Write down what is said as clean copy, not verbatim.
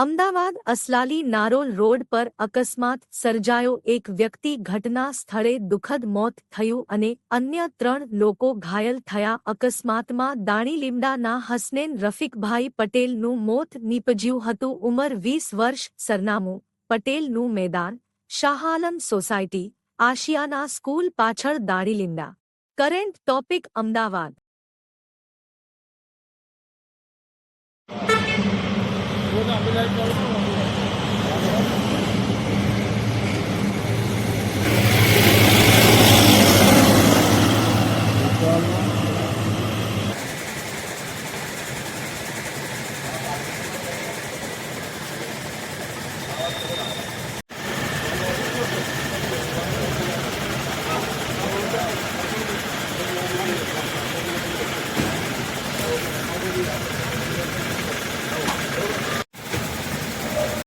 Ahmedabad Aslali Narol road પર અકસ્માત સર્જાયો. એક વ્યક્તિ ઘટના સ્થળે દુઃખદ મોત થયું અને અન્ય 3 લોકો ઘાયલ થયા. અકસ્માતમાં દાણીલીમડાના હસનેન રફીકભાઈ પટેલનું મોત નીપજ્યું હતું. ઉંમર 20 વર્ષ. સરનામું પટેલનું મેદાન, શાહઆલમ સોસાયટી, આશિયાના સ્કૂલ પાછળ, દાણીલીમડા. Current topic Ahmedabad. वो तो अभी लाइट